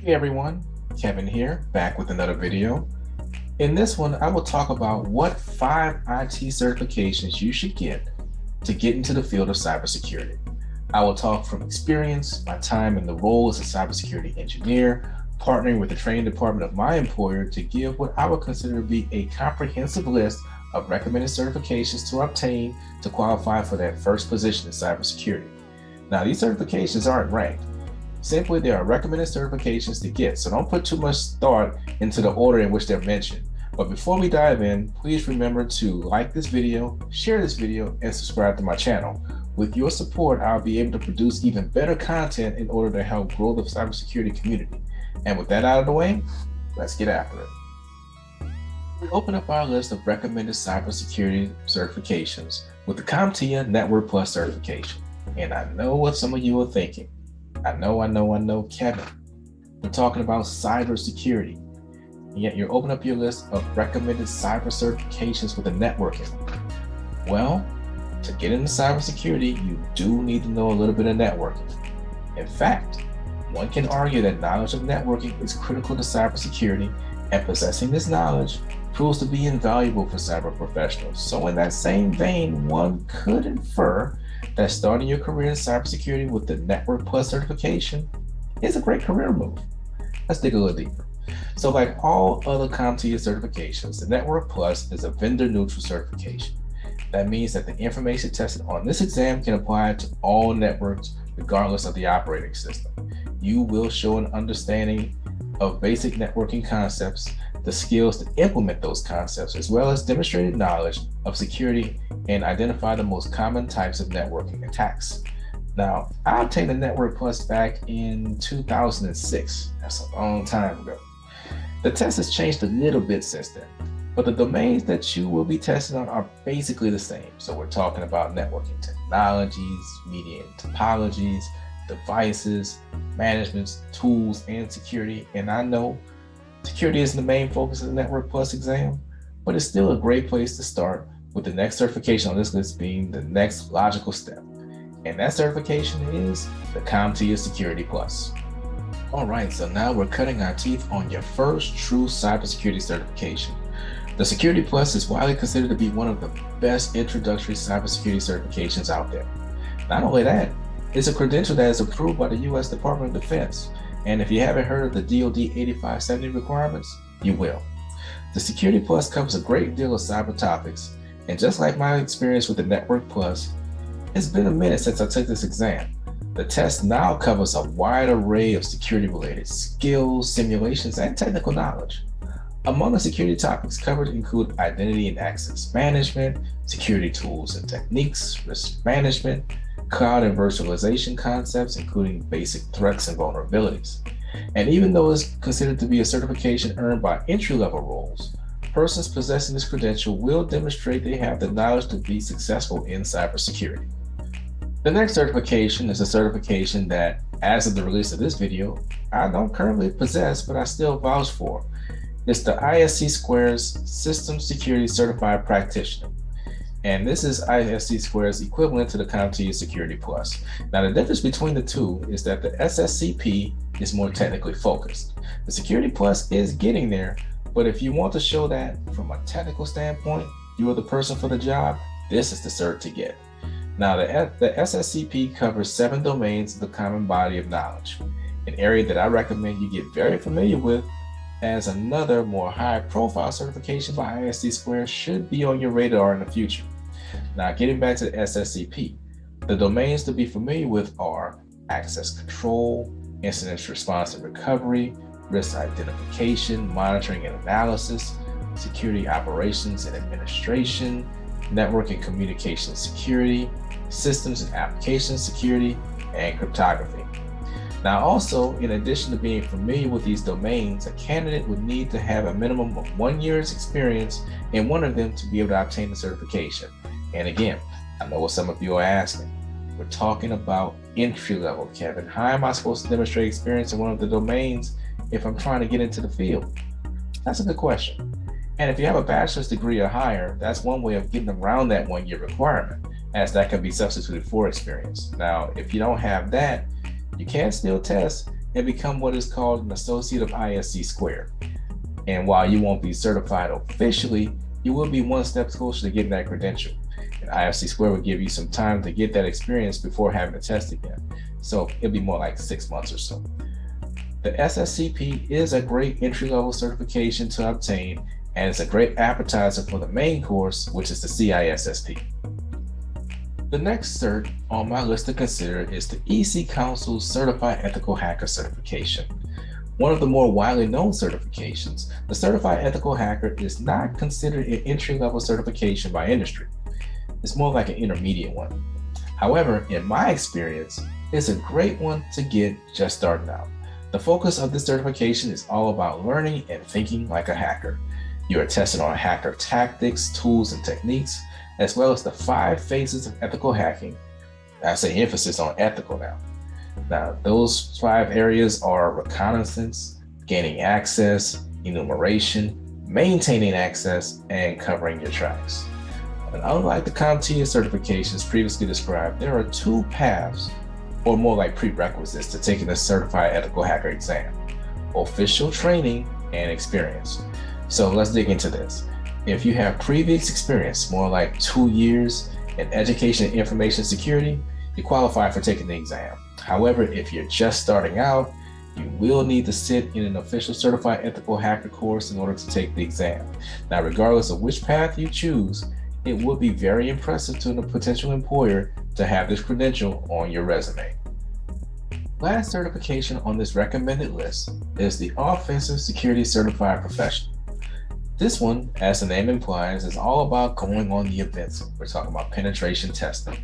Hey everyone, Kevin here, back with another video. In this one, I will talk about what 5 IT certifications you should to get into the field of cybersecurity. I will talk from experience, my time in the role as a cybersecurity engineer, partnering with the training department of my employer to give what I would consider to be a comprehensive list of recommended certifications to obtain to qualify for that first position in cybersecurity. Now, these certifications aren't ranked. Simply, there are recommended certifications to get, so don't put too much thought into the order in which they're mentioned. But before we dive in, please remember to like this video, share this video, and subscribe to my channel. With your support, I'll be able to produce even better content in order to help grow the cybersecurity community. And with that out of the way, let's get after it. We open up our list of recommended cybersecurity certifications with the CompTIA Network Plus certification. And I know what some of you are thinking. I know, Kevin. We're talking about cybersecurity, and yet you're opening up your list of recommended cyber certifications with the networking. Well, to get into cybersecurity, you do need to know a little bit of networking. In fact, one can argue that knowledge of networking is critical to cybersecurity, and possessing this knowledge proves to be invaluable for cyber professionals. So in that same vein, one could infer that starting your career in cybersecurity with the Network Plus certification is a great career move. Let's dig a little deeper. So like all other CompTIA certifications, the Network Plus is a vendor-neutral certification. That means that the information tested on this exam can apply to all networks regardless of the operating system. You will show an understanding of basic networking concepts, the skills to implement those concepts, as well as demonstrated knowledge of security and identify the most common types of networking attacks. Now, I obtained the Network Plus back in 2006. That's a long time ago. The test has changed a little bit since then, but the domains that you will be tested on are basically the same. So we're talking about networking technologies, media and topologies, devices, management, tools, and security. And I know security isn't the main focus of the Network Plus exam, but it's still a great place to start, with the next certification on this list being the next logical step. And that certification is the CompTIA Security Plus. All right, so now we're cutting our teeth on your first true cybersecurity certification. The Security Plus is widely considered to be one of the best introductory cybersecurity certifications out there. Not only that, it's a credential that is approved by the U.S. Department of Defense. And if you haven't heard of the DoD 8570 requirements, you will. The Security Plus covers a great deal of cyber topics, and just like my experience with the Network Plus, it's been a minute since I took this exam. The test now covers a wide array of security-related skills, simulations, and technical knowledge. Among the security topics covered include identity and access management, security tools and techniques, risk management, cloud and virtualization concepts, including basic threats and vulnerabilities. And even though it's considered to be a certification earned by entry-level roles, persons possessing this credential will demonstrate they have the knowledge to be successful in cybersecurity. The next certification is a certification that, as of the release of this video, I don't currently possess, but I still vouch for. It's the ISC Squares System Security Certified Practitioner. And this is ISC Square's equivalent to the CompTIA Security Plus. Now, the difference between the two is that the SSCP is more technically focused. The Security Plus is getting there, but if you want to show that from a technical standpoint, you are the person for the job, this is the cert to get. Now, the SSCP covers 7 domains of the common body of knowledge, an area that I recommend you get very familiar with, as another more high-profile certification by ISC Square should be on your radar in the future. Now, getting back to the SSCP, the domains to be familiar with are access control, incident response and recovery, risk identification, monitoring and analysis, security operations and administration, network and communication security, systems and application security, and cryptography. Now, also, in addition to being familiar with these domains, a candidate would need to have a minimum of 1 year's experience in one of them to be able to obtain the certification. And again, I know what some of you are asking. We're talking about entry level, Kevin. How am I supposed to demonstrate experience in one of the domains if I'm trying to get into the field? That's a good question. And if you have a bachelor's degree or higher, that's one way of getting around that 1 year requirement, as that can be substituted for experience. Now, if you don't have that, you can still test and become what is called an associate of ISC squared. And while you won't be certified officially, you will be one step closer to getting that credential. And IFC Square will give you some time to get that experience before having to test again. So it'll be more like 6 months or so. The SSCP is a great entry-level certification to obtain, and it's a great appetizer for the main course, which is the CISSP. The next cert on my list to consider is the EC Council's Certified Ethical Hacker certification. One of the more widely known certifications, the Certified Ethical Hacker is not considered an entry-level certification by industry. It's more like an intermediate one. However, in my experience, it's a great one to get just starting out. The focus of this certification is all about learning and thinking like a hacker. You are tested on hacker tactics, tools, and techniques, as well as the 5 phases of ethical hacking. I say emphasis on ethical now. Now, those 5 areas are reconnaissance, gaining access, enumeration, maintaining access, and covering your tracks. And unlike the CompTIA certifications previously described, there are 2 paths, or more like prerequisites, to taking the Certified Ethical Hacker exam: official training and experience. So let's dig into this. If you have previous experience, more like 2 years in education and information security, you qualify for taking the exam. However, if you're just starting out, you will need to sit in an official Certified Ethical Hacker course in order to take the exam. Now, regardless of which path you choose, it would be very impressive to a potential employer to have this credential on your resume. Last certification on this recommended list is the Offensive Security Certified Professional. This one, as the name implies, is all about going on the offensive. We're talking about penetration testing.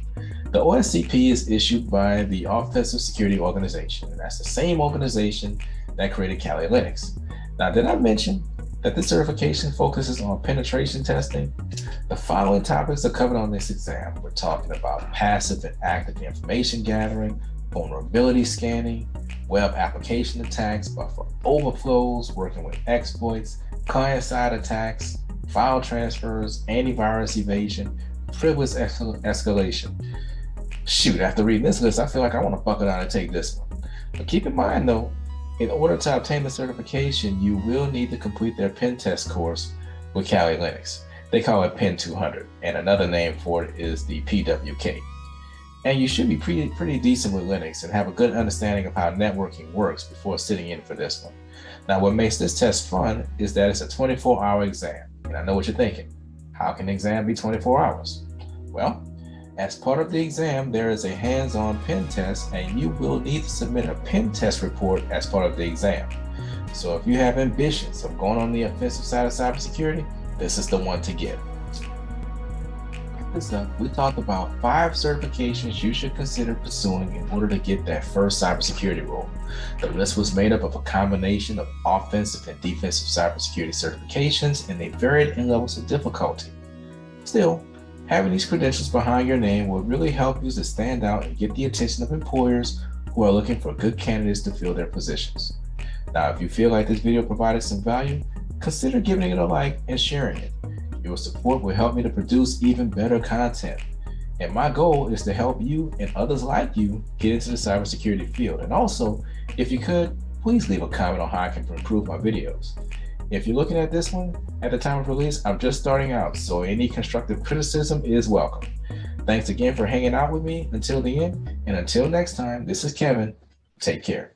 The OSCP is issued by the Offensive Security Organization, and that's the same organization that created Kali Linux. Now, did I mention that this certification focuses on penetration testing? The following topics are covered on this exam. We're talking about passive and active information gathering, vulnerability scanning, web application attacks, buffer overflows, working with exploits, client-side attacks, file transfers, antivirus evasion, privilege escalation. Shoot, after reading this list, I feel like I want to buckle down and take this one. But keep in mind though, in order to obtain the certification, you will need to complete their pen test course with Kali Linux. They call it Pen 200, and another name for it is the PWK. And you should be pretty decent with Linux and have a good understanding of how networking works before sitting in for this one. Now, what makes this test fun is that it's a 24-hour exam. And I know what you're thinking. How can an exam be 24 hours? Well, as part of the exam, there is a hands-on pen test, and you will need to submit a pen test report as part of the exam. So if you have ambitions of going on the offensive side of cybersecurity, this is the one to get. This up, we talked about 5 certifications you should consider pursuing in order to get that first cybersecurity role. The list was made up of a combination of offensive and defensive cybersecurity certifications, and they varied in levels of difficulty. Still, having these credentials behind your name will really help you to stand out and get the attention of employers who are looking for good candidates to fill their positions. Now, if you feel like this video provided some value, consider giving it a like and sharing it. Your support will help me to produce even better content. And my goal is to help you and others like you get into the cybersecurity field. And also, if you could, please leave a comment on how I can improve my videos. If you're looking at this one, at the time of release, I'm just starting out, so any constructive criticism is welcome. Thanks again for hanging out with me until the end, and until next time, this is Kevin. Take care.